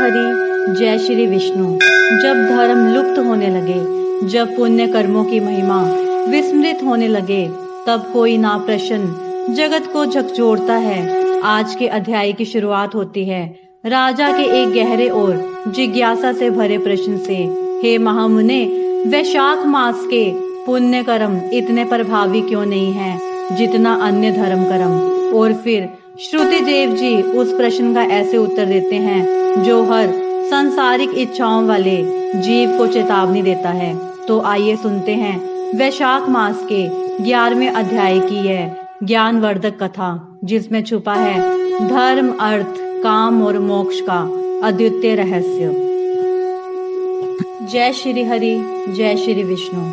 हरि, जय श्री विष्णु। जब धर्म लुप्त होने लगे, जब पुण्य कर्मों की महिमा विस्मृत होने लगे, तब कोई ना प्रश्न जगत को झकझोरता है। आज के अध्याय की शुरुआत होती है राजा के एक गहरे और जिज्ञासा से भरे प्रश्न से। हे महामुने, वैशाख मास के पुण्य कर्म इतने प्रभावी क्यों नहीं हैं जितना अन्य धर्म कर्म? और फिर श्रुति देव जी उस प्रश्न का ऐसे उत्तर देते हैं जो हर सांसारिक इच्छाओं वाले जीव को चेतावनी देता है। तो आइए सुनते हैं वैशाख मास के 11वें अध्याय की यह ज्ञानवर्धक कथा, जिसमें छुपा है धर्म, अर्थ, काम और मोक्ष का अद्वितीय रहस्य। जय श्री हरि, जय श्री विष्णु।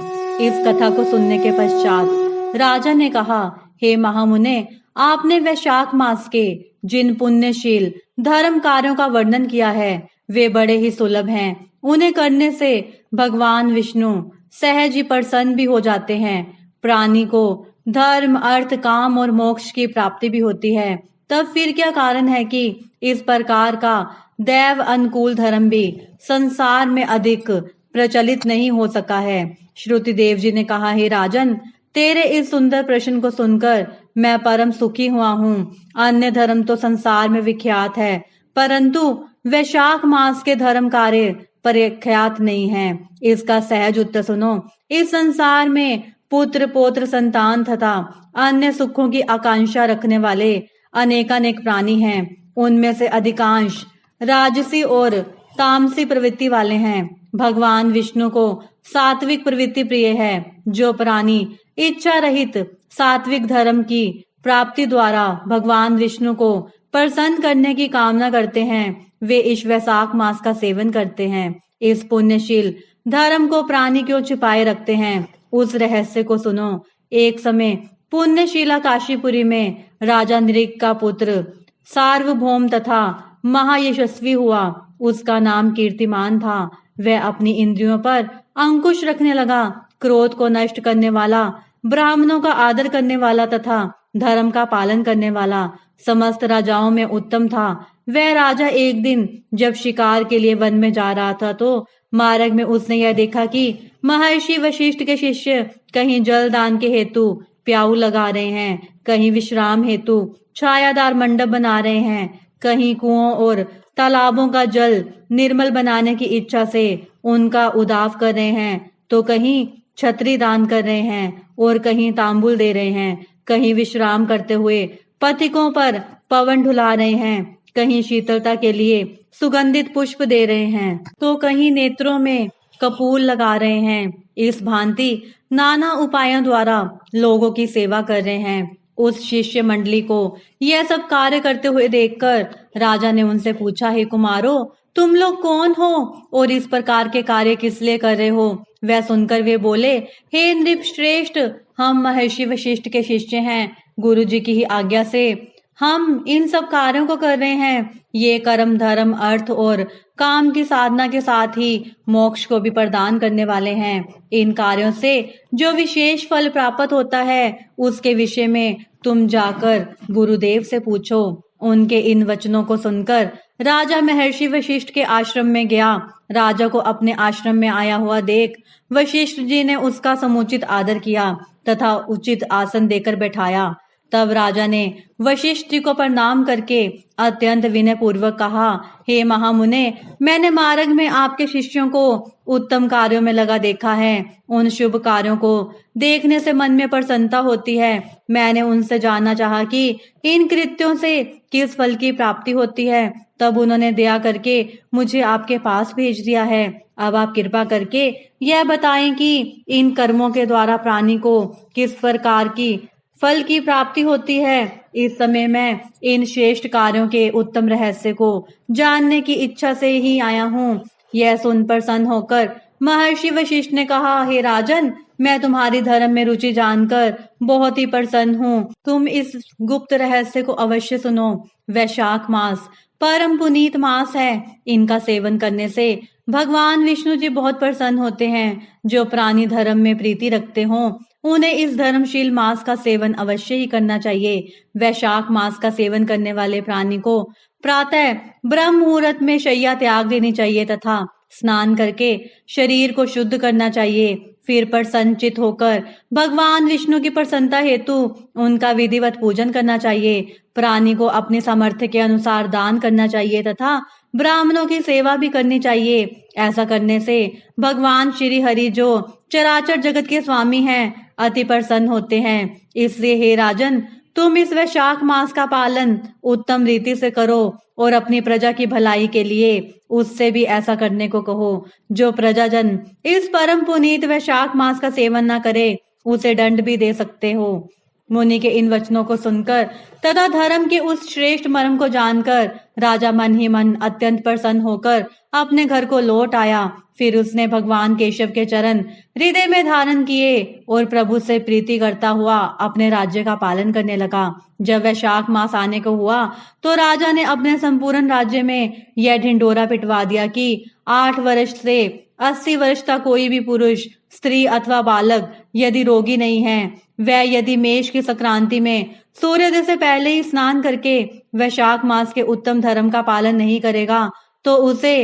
इस कथा को सुनने के पश्चात राजा ने कहा, हे महामुने, आपने वैशाख मास के जिन पुण्यशील धर्म कार्यों का वर्णन किया है वे बड़े ही सुलभ हैं। उन्हें करने से भगवान विष्णु सहज ही प्रसन्न भी हो जाते हैं। प्राणी को धर्म, अर्थ, काम और मोक्ष की प्राप्ति भी होती है। तब फिर क्या कारण है कि इस प्रकार का दैव अनुकूल धर्म भी संसार में अधिक प्रचलित नहीं हो सका है? श्रुति देव जी ने कहा, हे राजन, तेरे इस सुंदर प्रश्न को सुनकर मैं परम सुखी हुआ हूँ। अन्य धर्म तो संसार में विख्यात है, परंतु वैशाख मास के धर्म कार्य प्रख्यात नहीं है। इसका सहज उत्तर सुनो। इस संसार में पुत्र, पौत्र, संतान तथा अन्य सुखों की आकांक्षा रखने वाले अनेकानेक प्राणी हैं। उनमें से अधिकांश राजसी और तामसी प्रवृत्ति वाले हैं। भगवान विष्णु को सात्विक प्रवृत्ति प्रिय है। जो प्राणी इच्छा रहित सात्विक धर्म की प्राप्ति द्वारा भगवान विष्णु को प्रसन्न करने की कामना करते हैं, वे इस वैशाख मास का सेवन करते हैं। इस पुण्यशील धर्म को प्राणी क्यों छिपाए रखते हैं, उस रहस्य को सुनो। एक समय पुण्यशीला काशीपुरी में राजा नृग का पुत्र सार्वभौम तथा महायशस्वी हुआ। उसका नाम कीर्तिमान था। वह अपनी इंद्रियों पर अंकुश रखने लगा। क्रोध को नष्ट करने वाला, ब्राह्मणों का आदर करने वाला तथा धर्म का पालन करने वाला समस्त राजाओं में उत्तम था। वह राजा एक दिन जब शिकार के लिए वन में जा रहा था तो मार्ग में उसने यह देखा कि महर्षि वशिष्ठ के शिष्य कहीं जलदान के हेतु प्याऊ लगा रहे हैं, कहीं विश्राम हेतु छायादार मंडप बना रहे हैं, कहीं कुओं और तालाबों का जल निर्मल बनाने की इच्छा से उनका उदाव कर रहे हैं, तो कहीं छतरी दान कर रहे हैं और कहीं तांबुल दे रहे हैं, कहीं विश्राम करते हुए पथिकों पर पवन ढुला रहे हैं, कहीं शीतलता के लिए सुगंधित पुष्प दे रहे हैं, तो कहीं नेत्रों में कपूर लगा रहे हैं। इस भांति नाना उपायों द्वारा लोगों की सेवा कर रहे हैं। उस शिष्य मंडली को यह सब कार्य करते हुए देखकर राजा ने उनसे पूछा, हे कुमारों, तुम लोग कौन हो और इस प्रकार के कार्य किस लिए कर रहे हो? वह सुनकर वे बोले, हे नृप श्रेष्ठ, हम महर्षि वशिष्ठ के शिष्य हैं। गुरु जी की ही आज्ञा से हम इन सब कार्यों को कर रहे हैं। ये कर्म धर्म, अर्थ और काम की साधना के साथ ही मोक्ष को भी प्रदान करने वाले हैं। इन कार्यों से जो विशेष फल प्राप्त होता है उसके विषय में तुम जाकर गुरुदेव से पूछो। उनके इन वचनों को सुनकर राजा महर्षि वशिष्ठ के आश्रम में गया। राजा को अपने आश्रम में आया हुआ देख वशिष्ठ जी ने उसका समुचित आदर किया तथा उचित आसन देकर बैठाया। तब राजा ने वशिष्ठ जी को प्रणाम करके अत्यंत विनय पूर्वक कहा, हे महामुने, मैंने मार्ग में आपके शिष्यों को उत्तम कार्यों में लगा देखा है। उन शुभ कार्यों को देखने से मन में प्रसन्नता होती है। मैंने उनसे जानना चाहा कि इन कृत्यों से किस फल की प्राप्ति होती है। तब उन्होंने दया करके मुझे आपके पास भेज दिया है। अब आप कृपा करके यह बताएं कि इन कर्मों के द्वारा प्राणी को किस प्रकार की फल की प्राप्ति होती है। इस समय मैं इन श्रेष्ठ कार्यों के उत्तम रहस्य को जानने की इच्छा से ही आया हूँ। यह सुन प्रसन्न होकर महर्षि वशिष्ठ ने कहा, हे राजन, मैं तुम्हारी धर्म में रुचि जानकर बहुत ही प्रसन्न हूँ। तुम इस गुप्त रहस्य को अवश्य सुनो। वैशाख मास परम पुनीत मास है। इनका सेवन करने से भगवान विष्णु जी बहुत प्रसन्न होते हैं। जो प्राणी धर्म में प्रीति रखते हों उन्हें इस धर्मशील मांस का सेवन अवश्य ही करना चाहिए। वैशाख मास का सेवन करने वाले प्राणी को प्रातः ब्रह्म मुहूर्त में शैया त्याग देनी चाहिए तथा स्नान करके शरीर को शुद्ध करना चाहिए। फिर प्रसन्नचित होकर भगवान विष्णु की प्रसन्नता हेतु उनका विधिवत पूजन करना चाहिए। प्राणी को अपने सामर्थ्य के अनुसार दान करना चाहिए तथा ब्राह्मणों की सेवा भी करनी चाहिए। ऐसा करने से भगवान श्री हरि जो चराचर जगत के स्वामी हैं अति प्रसन्न होते हैं। इसलिए हे राजन, तुम इस वैशाख मास का पालन उत्तम रीति से करो और अपनी प्रजा की भलाई के लिए उससे भी ऐसा करने को कहो। जो प्रजाजन इस परम पुनीत वैशाख मास का सेवन न करे उसे दंड भी दे सकते हो। मुनि के इन वचनों को सुनकर तथा धर्म के उस श्रेष्ठ मर्म को जानकर राजा मन ही मन अत्यंत प्रसन्न होकर अपने घर को लौट आया। फिर उसने भगवान केशव के चरण हृदय में धारण किए और प्रभु से प्रीति करता हुआ अपने राज्य का पालन करने लगा। जब वैशाख मास आने को हुआ तो राजा ने अपने संपूर्ण राज्य में यह ढिंडोरा पिटवा दिया कि 8 वर्ष से 80 वर्ष तक कोई भी पुरुष, स्त्री अथवा बालक यदि रोगी नहीं है, वह यदि मेष की संक्रांति में सूर्योदय से पहले ही स्नान करके वैशाख मास के उत्तम धर्म का पालन नहीं करेगा तो उसे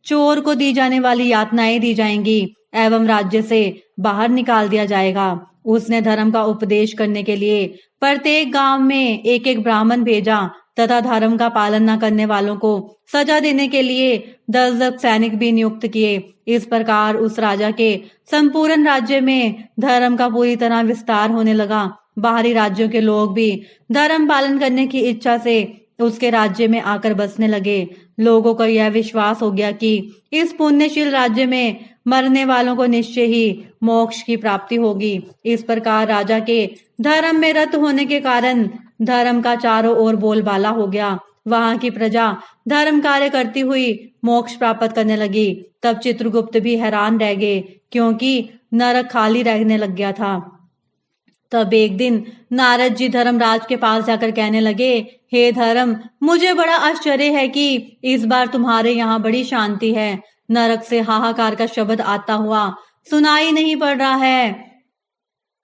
चोर को दी जाने वाली यातनाएं दी जाएंगी एवं राज्य से बाहर निकाल दिया जाएगा। उसने धर्म का उपदेश करने के लिए प्रत्येक गांव में एक एक ब्राह्मण भेजा तथा धर्म का पालन न करने वालों को सजा देने के लिए 10-10 सैनिक भी नियुक्त किए। इस प्रकार उस राजा के संपूर्ण राज्य में धर्म का पूरी तरह विस्तार होने लगा। बाहरी राज्यों के लोग भी धर्म पालन करने की इच्छा से उसके राज्य में आकर बसने लगे। लोगों को यह विश्वास हो गया कि इस पुण्यशील राज्य में मरने वालों को निश्चय ही मोक्ष की प्राप्ति होगी। इस प्रकार राजा के धर्म में रत होने के कारण धर्म का चारों ओर बोलबाला हो गया। वहां की प्रजा धर्म कार्य करती हुई मोक्ष प्राप्त करने लगी। तब चित्रगुप्त भी हैरान रह गए क्योंकि नरक खाली रहने लग गया था। तब एक दिन नारद जी धर्मराज के पास जाकर कहने लगे, हे धर्म, मुझे बड़ा आश्चर्य है कि इस बार तुम्हारे यहाँ बड़ी शांति है। नरक से हाहाकार का शब्द आता हुआ सुनाई नहीं पड़ रहा है।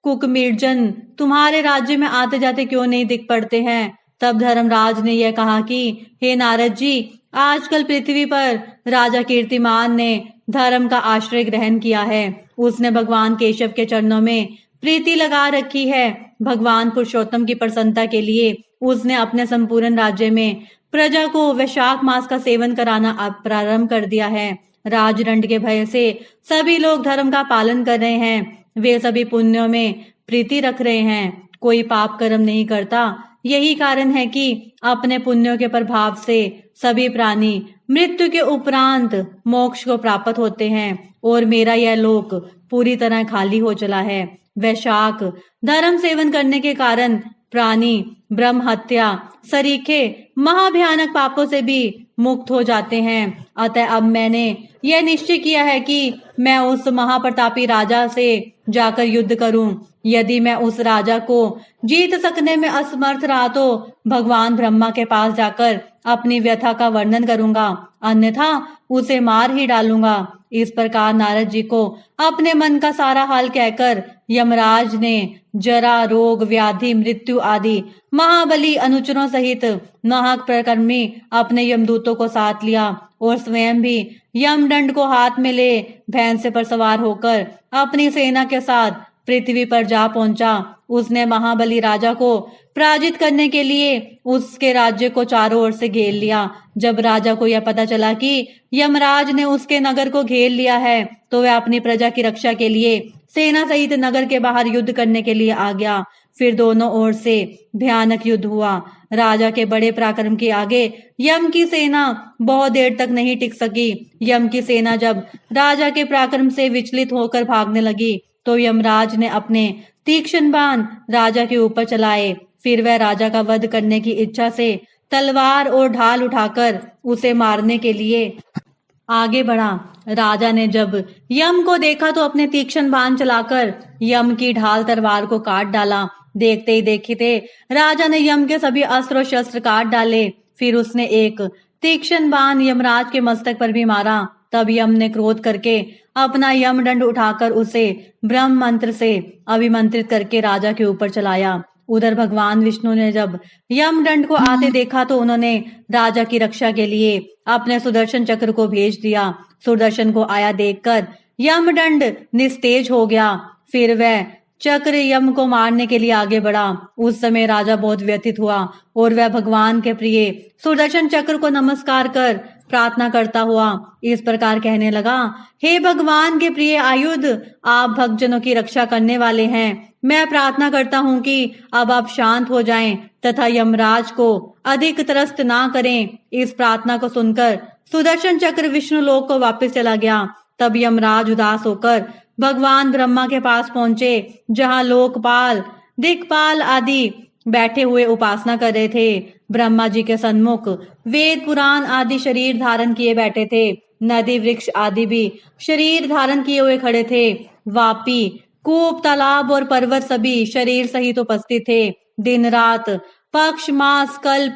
कुकमीर्जन तुम्हारे राज्य में आते जाते क्यों नहीं दिख पड़ते हैं? तब धर्मराज ने यह कहा कि हे नारद जी, आजकल पृथ्वी पर राजा कीर्तिमान ने धर्म का आश्रय ग्रहण किया है। उसने भगवान केशव के चरणों में प्रीति लगा रखी है। भगवान पुरुषोत्तम की प्रसन्नता के लिए उसने अपने संपूर्ण राज्य में प्रजा को वैशाख मास का सेवन कराना प्रारंभ कर दिया है। राजदंड के भय से सभी लोग धर्म का पालन कर रहे हैं। वे सभी पुण्यों में प्रीति रख रहे हैं, कोई पाप कर्म नहीं करता। यही कारण है कि अपने पुण्यों के प्रभाव से सभी प्राणी मृत्यु के उपरांत मोक्ष को प्राप्त होते हैं और मेरा यह लोक पूरी तरह खाली हो चला है। वैशाख धर्म सेवन करने के कारण प्राणी ब्रह्म हत्या सरीखे महाभयानक पापों से भी मुक्त हो जाते हैं। अतः अब मैंने यह निश्चय किया है कि मैं उस महाप्रतापी राजा से जाकर युद्ध करूं। यदि मैं उस राजा को जीत सकने में असमर्थ रहा तो भगवान ब्रह्मा के पास जाकर अपनी व्यथा का वर्णन करूंगा, अन्यथा उसे मार ही डालूंगा। इस प्रकार नारद जी को अपने मन का सारा हाल कहकर यमराज ने जरा, रोग, व्याधि, मृत्यु आदि महाबली अनुचरों सहित नाहक प्रकर्मी अपने यमदूतों को साथ लिया और स्वयं भी यमदंड को हाथ में ले भैंस पर सवार होकर अपनी सेना के साथ पृथ्वी पर जा पहुंचा। उसने महाबली राजा को पराजित करने के लिए उसके राज्य को चारों ओर से घेर लिया। जब राजा को यह पता चला कि यमराज ने उसके नगर को घेर लिया है तो वह अपनी प्रजा की रक्षा के लिए सेना सहित नगर के बाहर युद्ध करने के लिए आ गया। फिर दोनों ओर से भयानक युद्ध हुआ। राजा के बड़े पराक्रम के आगे यम की सेना बहुत देर तक नहीं टिक सकी। यम की सेना जब राजा के पराक्रम से विचलित होकर भागने लगी तो यमराज ने अपने तीक्ष्ण बाण राजा के ऊपर चलाए। फिर वह राजा का वध करने की इच्छा से तलवार और ढाल उठाकर उसे मारने के लिए आगे बढ़ा। राजा ने जब यम को देखा तो अपने तीक्ष्ण बाण चलाकर यम की ढाल तलवार को काट डाला। देखते ही देखते राजा ने यम के सभी अस्त्र शस्त्र काट डाले। फिर उसने एक तीक्ष्ण बाण यमराज के मस्तक पर भी मारा तब यम ने क्रोध करके अपना यमदंड उठाकर उसे ब्रह्म मंत्र से अभिमंत्रित करके राजा के ऊपर चलाया। उधर भगवान विष्णु ने जब यमदंड को आते देखा तो उन्होंने राजा की रक्षा के लिए अपने सुदर्शन चक्र को भेज दिया। सुदर्शन को आया देखकर यमदंड निस्तेज हो गया। फिर वह चक्र यम को मारने के लिए आगे बढ़ा। उस समय राजा बहुत व्यथित हुआ और वह भगवान के प्रिय सुदर्शन चक्र को नमस्कार कर प्रार्थना करता हुआ इस प्रकार कहने लगा, हे भगवान के प्रिय आयुध, आप भक्तजनों की रक्षा करने वाले हैं। मैं प्रार्थना करता हूँ कि अब आप शांत हो जाएं तथा यमराज को अधिक त्रस्त ना करें। इस प्रार्थना को सुनकर सुदर्शन चक्र विष्णु लोक को वापस चला गया। तब यमराज उदास होकर भगवान ब्रह्मा के पास पहुंचे, जहां लोकपाल, दिक्पाल आदि बैठे हुए उपासना कर रहे थे। ब्रह्मा जी के सन्मुख वेद पुराण आदि शरीर धारण किए बैठे थे। नदी वृक्ष आदि भी शरीर धारण किए हुए खड़े थे। वापी, कूप, तालाब और पर्वत सभी शरीर सहित उपस्थित थे। दिन रात, पक्ष, मास, कल्प,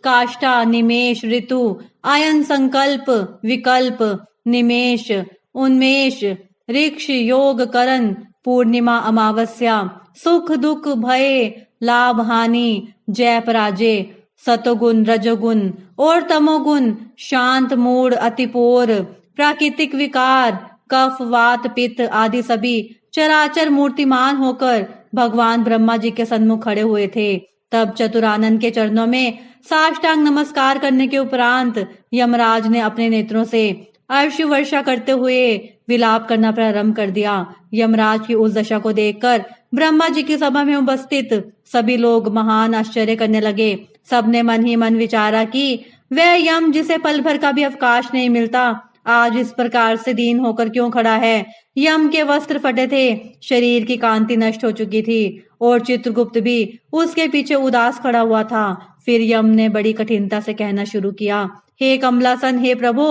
काष्ठा, निमेष, ऋतु, अयन, संकल्प, विकल्प, निमेष, उन्मेष, ऋक्ष, योग, करण, पूर्णिमा, अमावस्या, सुख दुख, भय, लाभ हानि, जय पराजय, सतोगुण, रजोगुण और तमोगुण, शांत, मूड, अतिपोर, प्राकृतिक विकार, कफ, वात, पित्त आदि सभी चराचर मूर्तिमान होकर भगवान ब्रह्मा जी के सन्मुख खड़े हुए थे। तब चतुरानन के चरणों में साष्टांग नमस्कार करने के उपरांत यमराज ने अपने नेत्रों से अर्श वर्षा करते हुए विलाप करना प्रारंभ कर दिया। यमराज की उस दशा को देखकर ब्रह्मा जी की सभा में उपस्थित सभी लोग महान आश्चर्य करने लगे। सबने मन ही मन विचारा कि वह यम जिसे पल भर का भी अवकाश नहीं मिलता, आज इस प्रकार से दीन होकर क्यों खड़ा है। यम के वस्त्र फटे थे, शरीर की कांति नष्ट हो चुकी थी और चित्रगुप्त भी उसके पीछे उदास खड़ा हुआ था। फिर यम ने बड़ी कठिनता से कहना शुरू किया, हे कमलासन, हे प्रभु,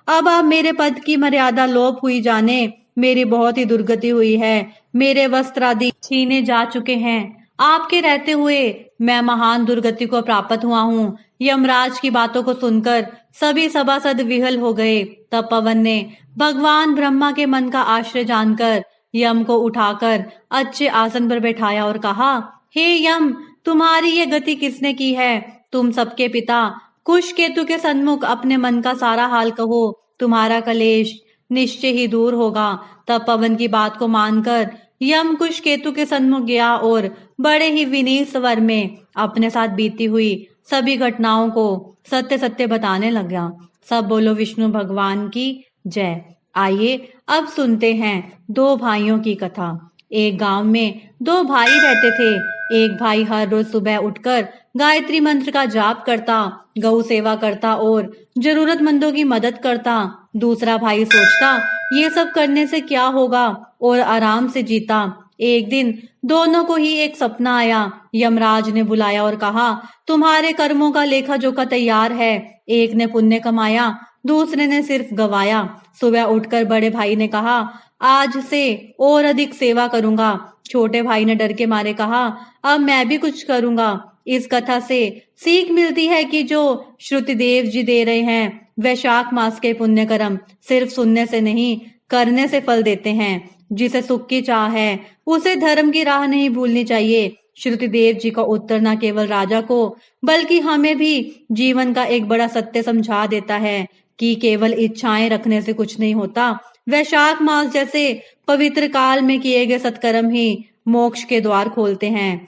अब आप मेरे पद की मर्यादा लोप हुई जाने। मेरी बहुत ही दुर्गति हुई है। मेरे वस्त्र आदि छीने जा चुके हैं। आपके रहते हुए मैं महान दुर्गति को प्राप्त हुआ हूँ। यमराज की बातों को सुनकर सभी सभासद विहल हो गए। तब पवन ने भगवान ब्रह्मा के मन का आश्रय जानकर यम को उठाकर अच्छे आसन पर बैठाया और कहा, हे यम, तुम्हारी ये गति किसने की है। तुम सबके पिता कुश केतु के सन्मुख अपने मन का सारा हाल कहो, तुम्हारा कलेश निश्चय ही दूर होगा। तब पवन की बात को मानकर यम कुश केतु के सन्मुख गया और बड़े ही विनीत स्वर में अपने साथ बीती हुई सभी घटनाओं को सत्य सत्य बताने लगा। सब बोलो विष्णु भगवान की जय। आइए अब सुनते हैं दो भाइयों की कथा। एक गांव में दो भाई रहते थे। एक भाई हर रोज सुबह उठकर गायत्री मंत्र का जाप करता, गौ सेवा करता और जरूरतमंदों की मदद करता। दूसरा भाई सोचता ये सब करने से क्या होगा और आराम से जीता। एक दिन दोनों को ही एक सपना आया। यमराज ने बुलाया और कहा, तुम्हारे कर्मों का लेखा जोखा तैयार है। एक ने पुण्य कमाया, दूसरे ने सिर्फ गवाया। सुबह उठकर बड़े भाई ने कहा, आज से और अधिक सेवा करूंगा। छोटे भाई ने डर के मारे कहा, अब मैं भी कुछ करूंगा। इस कथा से सीख मिलती है कि जो श्रुतिदेव जी दे रहे हैं, वैशाख मास के पुण्य कर्म सिर्फ सुनने से नहीं, करने से फल देते हैं। जिसे सुख की चाह है उसे धर्म की राह नहीं भूलनी चाहिए। श्रुतिदेव जी का उत्तर न केवल राजा को बल्कि हमें भी जीवन का एक बड़ा सत्य समझा देता है कि केवल इच्छाएं रखने से कुछ नहीं होता। वैशाख मास जैसे पवित्र काल में किए गए सत्कर्म ही मोक्ष के द्वार खोलते हैं।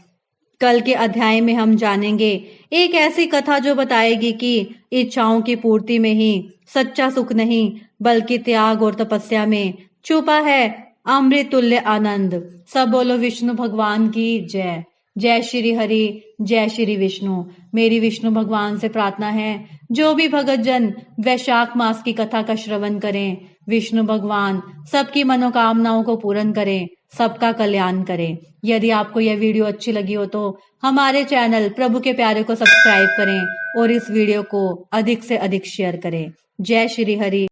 कल के अध्याय में हम जानेंगे एक ऐसी कथा जो बताएगी कि इच्छाओं की पूर्ति में ही सच्चा सुख नहीं बल्कि त्याग और तपस्या में छुपा है अमृत तुल्य आनंद। सब बोलो विष्णु भगवान की जय। जय श्री हरि, जय श्री विष्णु। मेरी विष्णु भगवान से प्रार्थना है जो भी भगत जन वैशाख मास की कथा का श्रवण करें, विष्णु भगवान सबकी मनोकामनाओं को पूर्ण करें, सबका कल्याण करें। यदि आपको यह वीडियो अच्छी लगी हो तो हमारे चैनल प्रभु के प्यारे को सब्सक्राइब करें और इस वीडियो को अधिक से अधिक शेयर करें। जय श्री हरि।